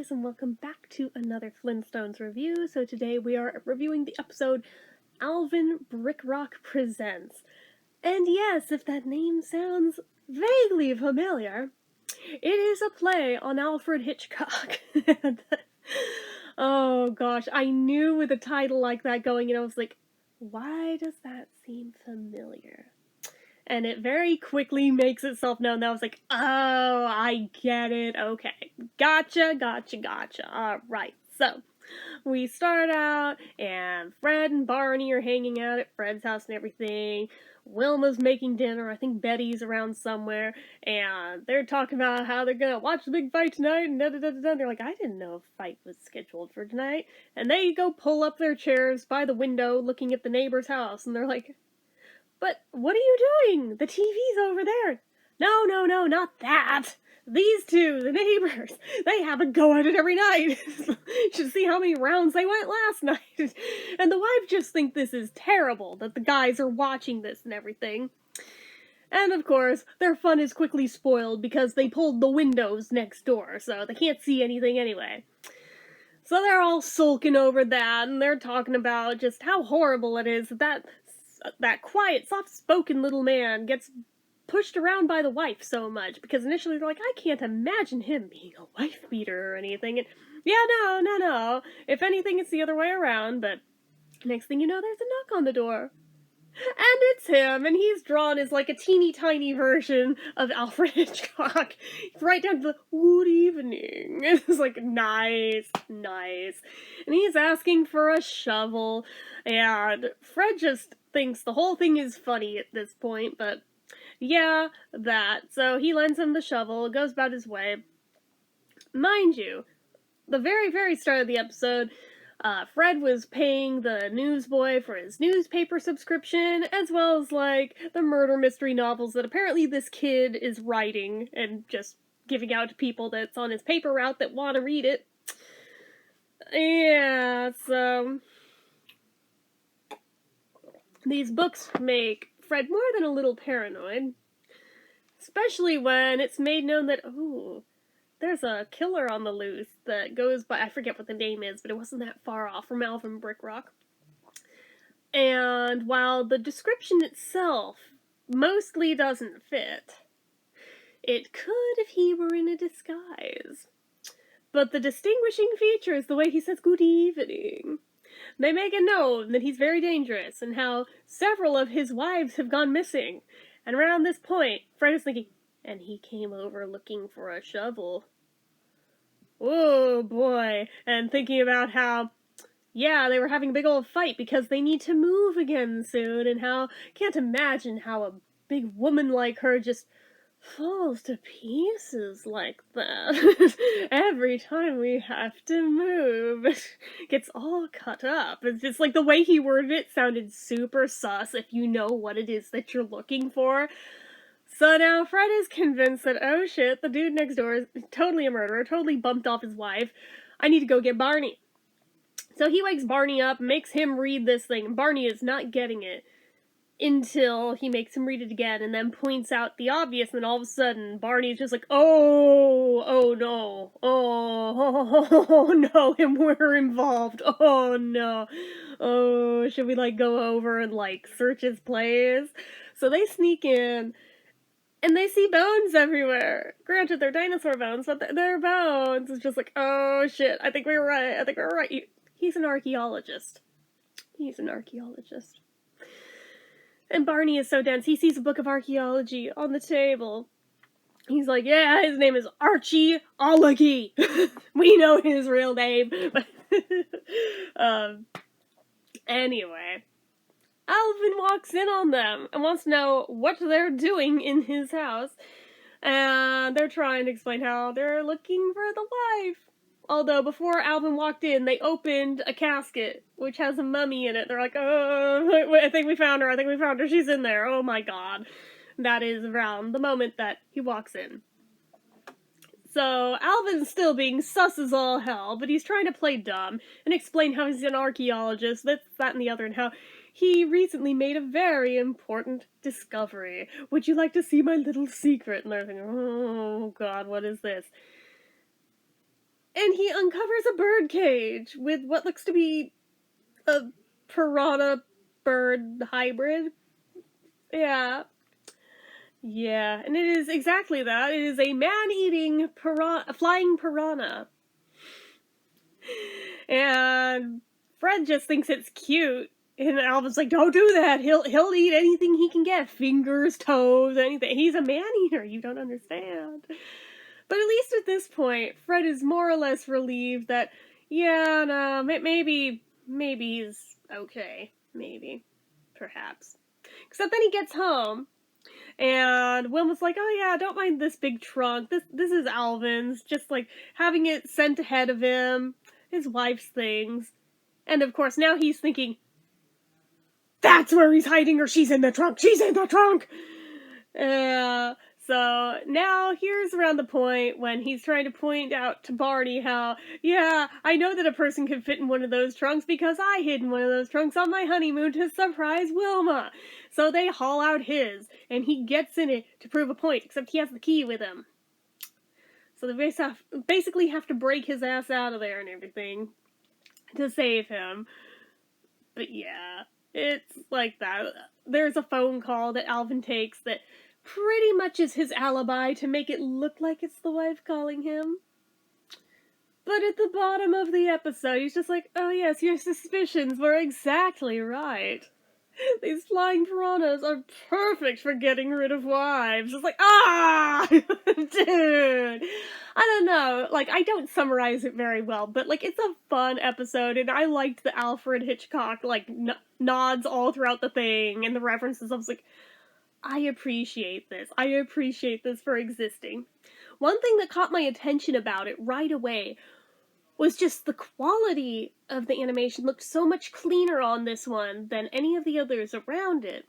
guys, and welcome back to another Flintstones review. So today we are reviewing the episode Alvin Brickrock Presents. And yes, if that name sounds vaguely familiar, it is a play on Alfred Hitchcock. Oh gosh, I knew with a title like that going in, I was like, why does that seem familiar? And it very quickly makes itself known. That I was like, oh, I get it. Okay. Gotcha. Alright, so we start out, and Fred and Barney are hanging out at Fred's house and everything. Wilma's making dinner. I think Betty's around somewhere, and they're talking about how they're gonna watch the big fight tonight, and da-da-da-da-da. They're like, I didn't know a fight was scheduled for tonight. And they go pull up their chairs by the window looking at the neighbor's house, and they're like, but what are you doing? The TV's over there. No, not that. These two, the neighbors, they have a go at it every night. You should see how many rounds they went last night. And the wives just think this is terrible, that the guys are watching this and everything. And of course, their fun is quickly spoiled because they pulled the windows next door, so they can't see anything anyway. So they're all sulking over that, and they're talking about just how horrible it is that quiet, soft-spoken little man gets pushed around by the wife so much, because initially they're like, I can't imagine him being a wife-beater or anything, and yeah, no, if anything, it's the other way around, but next thing you know, there's a knock on the door. And it's him, and he's drawn as like a teeny tiny version of Alfred Hitchcock. Right down to the good evening. It's like, nice. And he's asking for a shovel, and Fred just thinks the whole thing is funny at this point, but yeah, that. So he lends him the shovel, goes about his way. Mind you, the very, very start of the episode, Fred was paying the newsboy for his newspaper subscription, as well as, like, the murder mystery novels that apparently this kid is writing and just giving out to people that's on his paper route that want to read it. Yeah, so these books make Fred more than a little paranoid, especially when it's made known that, there's a killer on the loose that goes by, I forget what the name is, but it wasn't that far off from Alvin Brickrock. And while the description itself mostly doesn't fit, it could if he were in a disguise. But the distinguishing feature is the way he says good evening. They make it known that he's very dangerous, and how several of his wives have gone missing. And around this point, Fred is thinking, and he came over looking for a shovel. Oh boy, and thinking about how, yeah, they were having a big old fight because they need to move again soon, and how, can't imagine how a big woman like her just falls to pieces like that. Every time we have to move, it gets all cut up. It's just like the way he worded it sounded super sus if you know what it is that you're looking for. So now Fred is convinced that, oh shit, the dude next door is totally a murderer, totally bumped off his wife. I need to go get Barney. So he wakes Barney up, makes him read this thing. Barney is not getting it until he makes him read it again, and then points out the obvious, and then all of a sudden Barney's just like, oh no, oh no, and we're involved, oh no, oh, should we like go over and like search his place? So they sneak in, and they see bones everywhere. Granted, they're dinosaur bones, but they're bones. It's just like, oh shit, I think we were right. He's an archaeologist. And Barney is so dense, he sees a book of archaeology on the table. He's like, yeah, his name is Archaeology. We know his real name. Anyway, Alvin walks in on them and wants to know what they're doing in his house. And they're trying to explain how they're looking for the wife. Although, before Alvin walked in, they opened a casket, which has a mummy in it. They're like, oh, I think we found her, she's in there, oh my god. That is around the moment that he walks in. So, Alvin's still being sus as all hell, but he's trying to play dumb, and explain how he's an archaeologist, this, that, and the other, and how he recently made a very important discovery. Would you like to see my little secret? And they're thinking, oh god, what is this? and he uncovers a bird cage with what looks to be a piranha bird hybrid. Yeah. Yeah, and it is exactly that. It is a man-eating flying piranha. And Fred just thinks it's cute. And Alvin's like, don't do that. He'll eat anything he can get. Fingers, toes, anything. He's a man-eater. You don't understand. But at least at this point, Fred is more or less relieved that, yeah, no, maybe he's okay. Maybe. Perhaps. Except then he gets home, and Wilma's like, oh yeah, don't mind this big trunk. This is Alvin's. Just, like, having it sent ahead of him. His wife's things. And, of course, now he's thinking, that's where he's hiding her. She's in the trunk. She's in the trunk! So now here's around the point when he's trying to point out to Barney how, yeah, I know that a person could fit in one of those trunks because I hid in one of those trunks on my honeymoon to surprise Wilma. So they haul out his, and he gets in it to prove a point, except he has the key with him. So they basically have to break his ass out of there and everything to save him. But yeah, it's like that. There's a phone call that Alvin takes that pretty much is his alibi to make it look like it's the wife calling him. But at the bottom of the episode, he's just like, oh yes, your suspicions were exactly right. These flying piranhas are perfect for getting rid of wives. It's like, dude. I don't know. Like, I don't summarize it very well, but, like, it's a fun episode, and I liked the Alfred Hitchcock, like, nods all throughout the thing, and the references. I was like, I appreciate this. I appreciate this for existing. One thing that caught my attention about it right away was just the quality of the animation looked so much cleaner on this one than any of the others around it.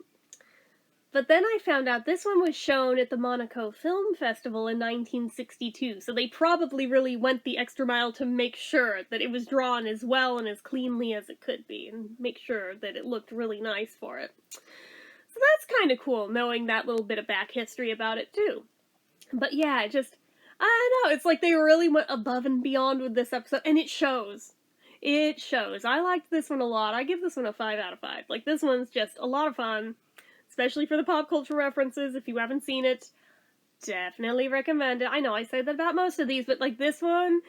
But then I found out this one was shown at the Monaco Film Festival in 1962, so they probably really went the extra mile to make sure that it was drawn as well and as cleanly as it could be, and make sure that it looked really nice for it. So that's kind of cool, knowing that little bit of back history about it, too. But yeah, I don't know, it's like they really went above and beyond with this episode, and it shows. It shows. I liked this one a lot. I give this one a 5 out of 5. Like, this one's just a lot of fun, especially for the pop culture references. If you haven't seen it, definitely recommend it. I know I say that about most of these, but, like, this one,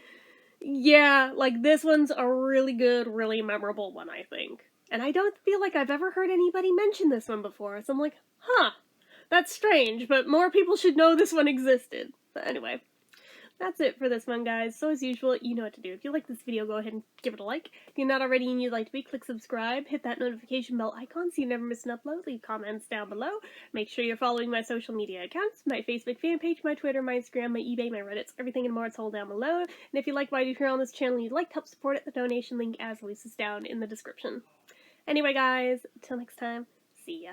yeah, like, this one's a really good, really memorable one, I think. And I don't feel like I've ever heard anybody mention this one before, so I'm like, huh, that's strange, but more people should know this one existed. But anyway, that's it for this one, guys. So as usual, you know what to do. If you like this video, go ahead and give it a like. If you're not already and you'd like to be, click subscribe, hit that notification bell icon so you never miss an upload, leave comments down below. Make sure you're following my social media accounts, my Facebook fan page, my Twitter, my Instagram, my eBay, my Reddits, everything and more is all down below. And if you like what I do here on this channel and you'd like to help support it, the donation link, as always, is down in the description. Anyway, guys, until next time, see ya.